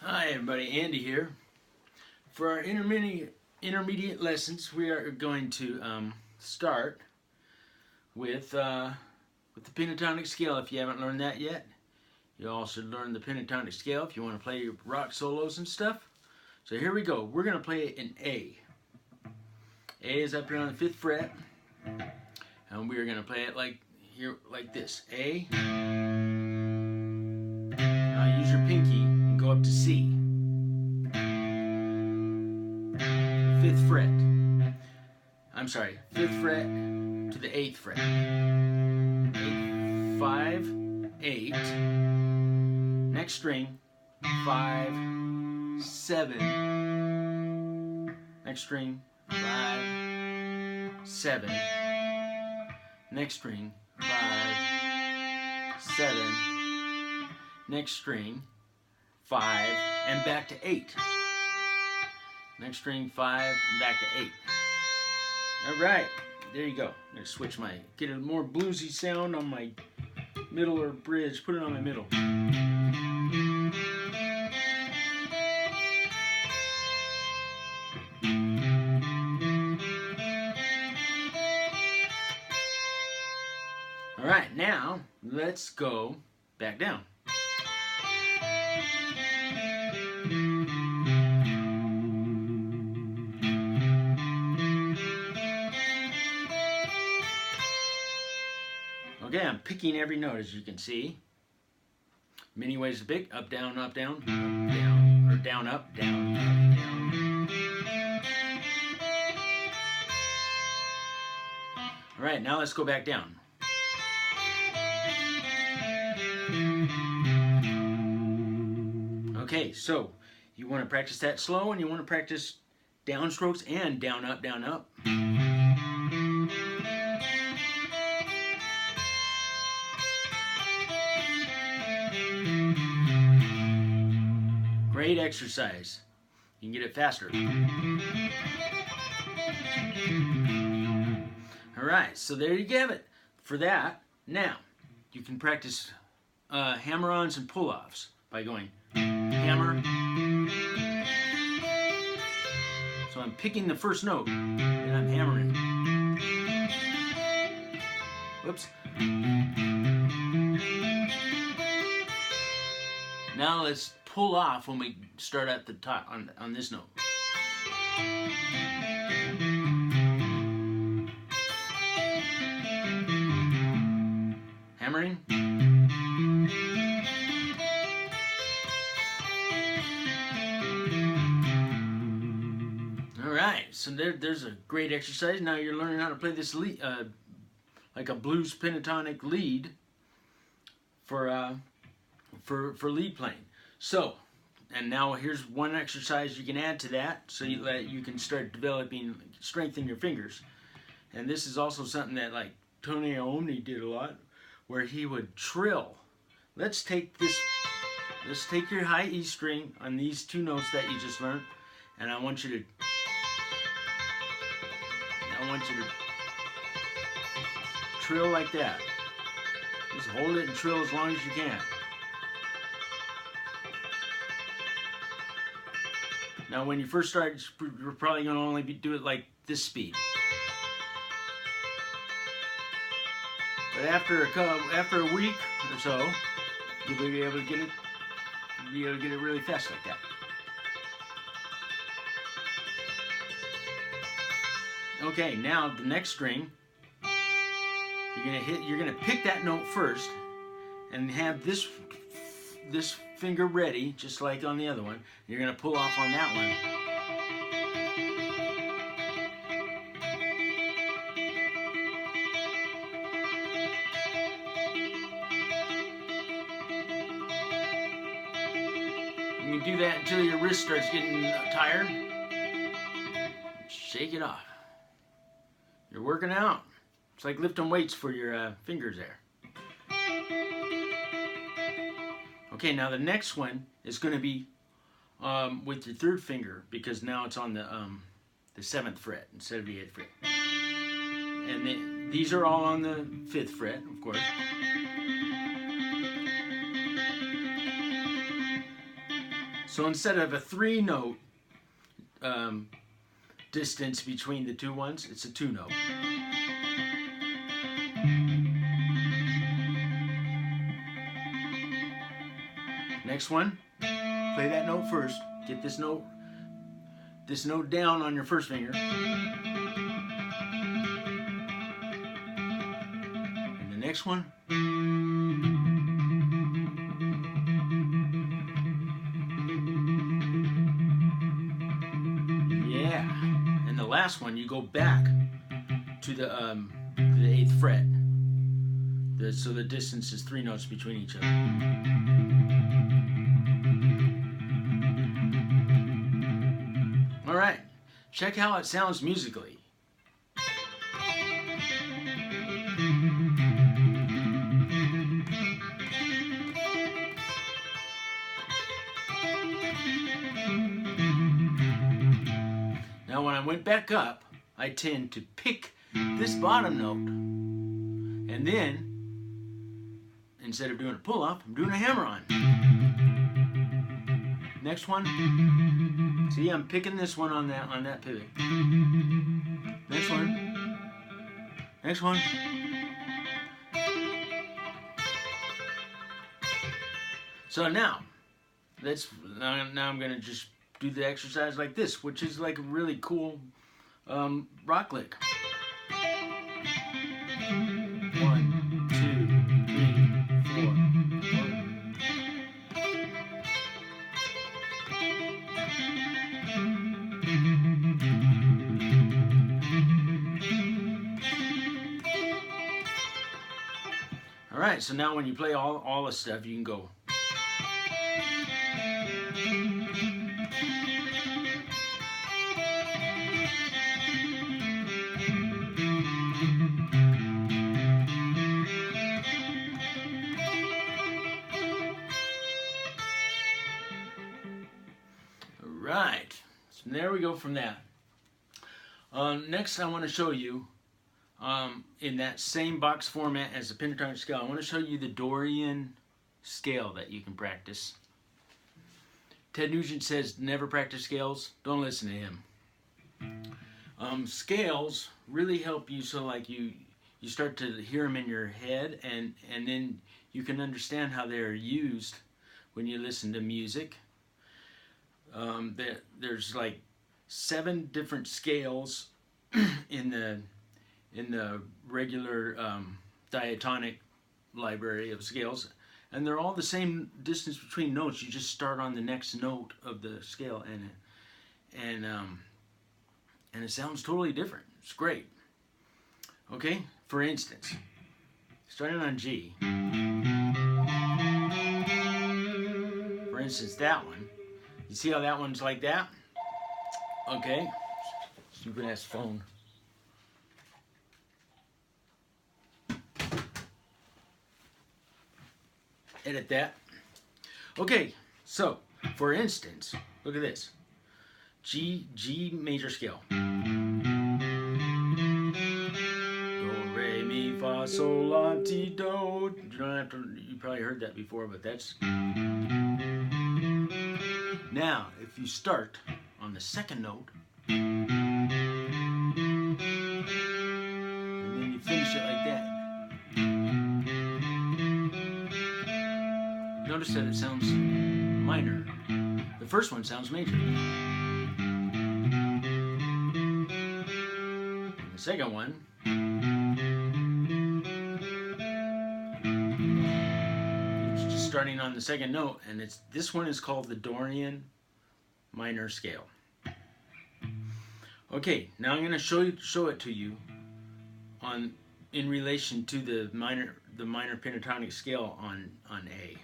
Hi everybody, Andy here. For our intermediate lessons, we are going to start with the pentatonic scale. If you haven't learned that yet, you all should learn the pentatonic scale if you want to play your rock solos and stuff. So here we go. We're going to play it in A. A is up here on the 5th fret, and we are going to play it like this. A. Now use your pinky and go up to C. 5th fret. I'm sorry, 5th fret to the 8th fret. 8, 5, 8. Next string, 5, 7. Next string, 5, 7. Next string, 5, 7. Next string, 5, and back to 8. Next string, 5, and back to 8. Alright, there you go. I'm going to switch get a more bluesy sound on my middle or bridge. Put it on my middle. Alright, now let's go back down. Okay, I'm picking every note, as you can see. Many ways to pick: up, down, up, down, up, down, or down, up, down, up, down. All right, now let's go back down. Okay, so you want to practice that slow, and you want to practice downstrokes and down, up, down, up. Great exercise. You can get it faster. Alright, so there you have it. For that, now, you can practice hammer-ons and pull-offs by going hammer. So I'm picking the first note, and I'm hammering. Whoops. Now let's pull off when we start at the top on this note. Hammering. Alright, so there's a great exercise. Now you're learning how to play this lead, like a blues pentatonic lead for lead playing. So, and now here's one exercise you can add to that so you can start developing strength in your fingers. And this is also something that like Tony Iommi did a lot, where he would trill. Let's take your high E string on these two notes that you just learned, and I want you to trill like that. Just hold it and trill as long as you can. Now, when you first start, you're probably going to only do it like this speed. But after a week or so, you'll be able to get it. You'll be able to get it really fast like that. Okay, now the next string, you're gonna pick that note first, and have this finger ready, just like on the other one. You're going to pull off on that one. You can do that until your wrist starts getting tired. Shake it off. You're working out. It's like lifting weights for your fingers there. Okay, now the next one is going to be with your 3rd finger, because now it's on the 7th fret instead of the 8th fret. And these are all on the 5th fret, of course. So instead of a 3-note distance between the two ones, it's a 2-note. Next one, play that note first. Get this note down on your first finger. And the next one. Yeah. And the last one, you go back to the 8th fret. So the distance is 3 notes between each other. All right, check how it sounds musically. Now when I went back up, I tend to pick this bottom note, and then instead of doing a pull-off, I'm doing a hammer-on. Next one. See, I'm picking this one on that pivot. Next one. Next one. So now I'm gonna just do the exercise like this, which is like a really cool rock lick. 1, 2, 3, 4. All right, so now when you play all the stuff, you can go. Right, so there we go from that. Next I want to show you, in that same box format as the pentatonic scale, I want to show you the Dorian scale that you can practice. Ted Nugent says never practice scales. Don't listen to him. Scales really help you, so like you start to hear them in your head, and then you can understand how they're used when you listen to music. There's like 7 different scales in the regular diatonic library of scales, and they're all the same distance between notes. You just start on the next note of the scale, and it sounds totally different. It's great. Okay, for instance, starting on G. For instance, that one. You see how that one's like that? Okay. Stupid ass phone. Edit that. Okay, so for instance, look at this. G major scale. Do, re, mi, fa, sol, la, ti, do. You don't have to, you probably heard that before, but that's. Now, if you start on the second note, and then you finish it like that, notice that it sounds minor. The first one sounds major. And the second one it's just starting on the second note, and this one is called the Dorian minor scale. Okay, now I'm going to show it to you in relation to the minor pentatonic scale on A.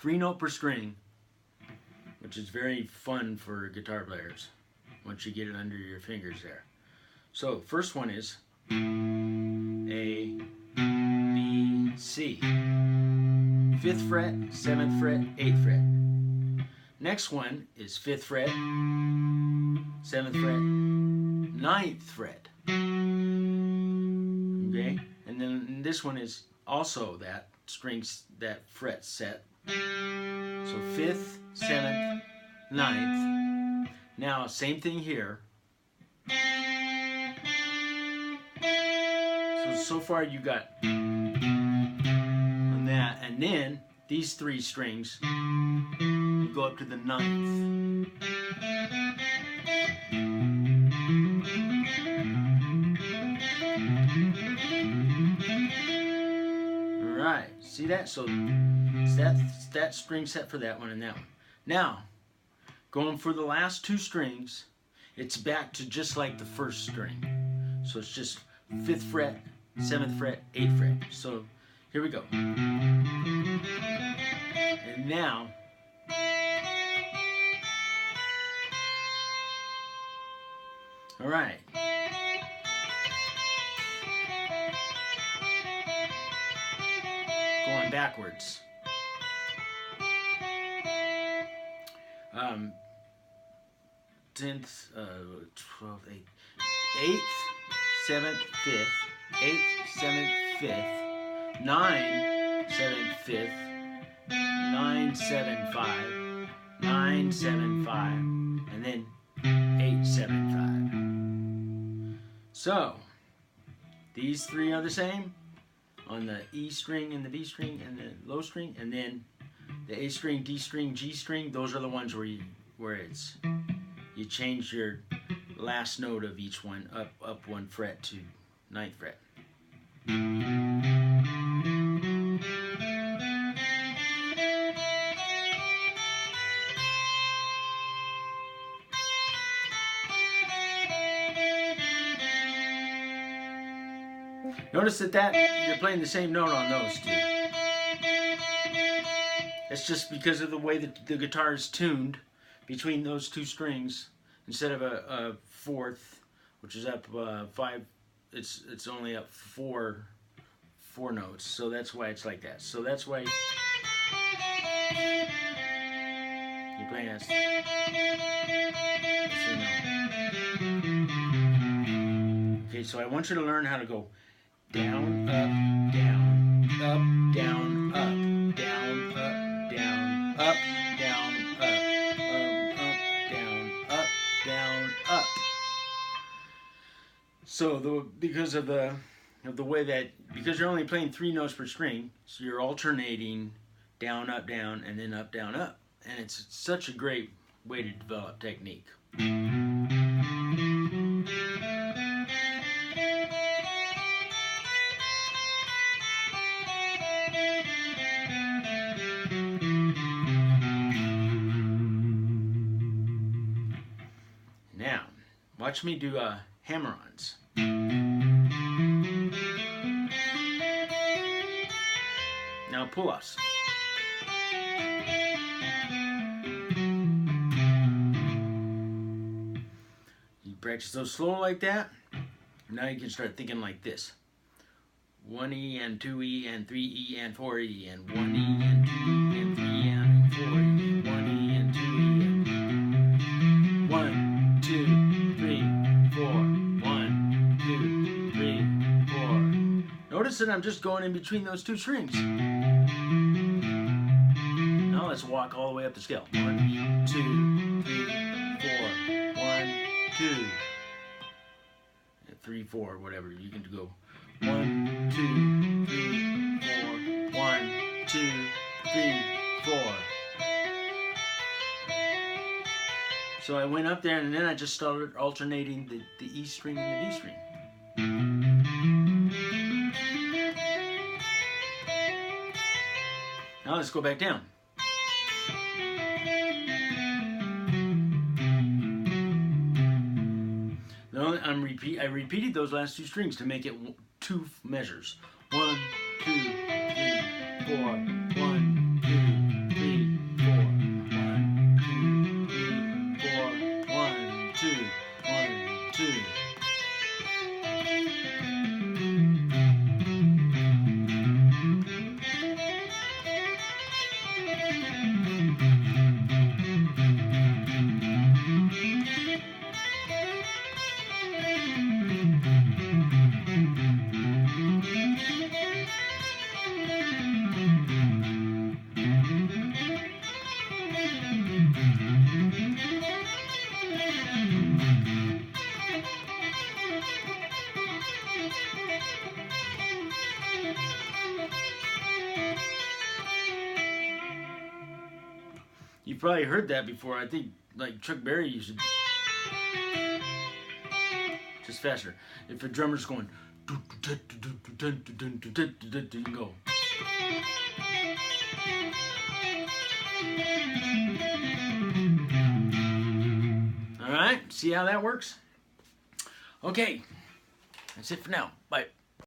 3-note per string, which is very fun for guitar players once you get it under your fingers there. So first one is A, B, C. 5th fret, 7th fret, 8th fret. Next one is 5th fret, 7th fret, 9th fret. Okay, and then this one is also that fret set. So 5th, 7th, 9th. Now, same thing here. So far you got on that, and then these 3 strings, you go up to the 9th. Alright, see that? So that string set for that one and that one. Now, going for the last 2 strings, it's back to just like the first string. So it's just 5th fret, 7th fret, 8th fret. So here we go. And now, all right. Going backwards. 10th, 12th, 8th, 7th, 5th, 8th, 7th, 5th, 9, 7th, 5th, 9, 7, 5, 9, 7, 5, and then 8, 7, 5. So, these 3 are the same on the E string and the B string and the low string, and then the A string, D string, G string, those are the ones where you change your last note of each one up 1 fret to 9th fret. Notice that you're playing the same note on those 2. It's just because of the way that the guitar is tuned between those 2 strings. Instead of a 4th, which is up 5, it's only up 4 notes. So that's why it's like that. So that's why you're playing that. Okay, so I want you to learn how to go down, up, down, up, down, up, down, up, down, up, down, up, down, up, down, up. So because of the way that, because you're only playing 3 notes per string, so you're alternating down, up, down, and then up, down, up, and it's such a great way to develop technique. Now, watch me do hammer-ons. Now pull-offs. You practice those slow like that. Now you can start thinking like this. 1E and 2E and 3E and 4E and 1E and 2E and 3E and 4E. 1E and 2E and 1, 2, 3, 4. 1, 2, 3, 4. Notice that I'm just going in between those 2 strings. Now let's walk all the way up the scale. 1, 2, 3, 4. 1, 2, 3, 4, whatever. You can go 1, 2, 3, 4. 1, 2, 3, 4. So I went up there and then I just started alternating the E string and the D string. Now let's go back down. Now I repeated those last 2 strings to make it 2 measures. 1, 2, 3, 4. 1, 2, 3, 4. 1, 2, 3, 4. 1, 2, 1, 2. You've probably heard that before. I think like Chuck Berry used to just faster. If a drummer's going, you can go. All right, see how that works? Okay, that's it for now. Bye.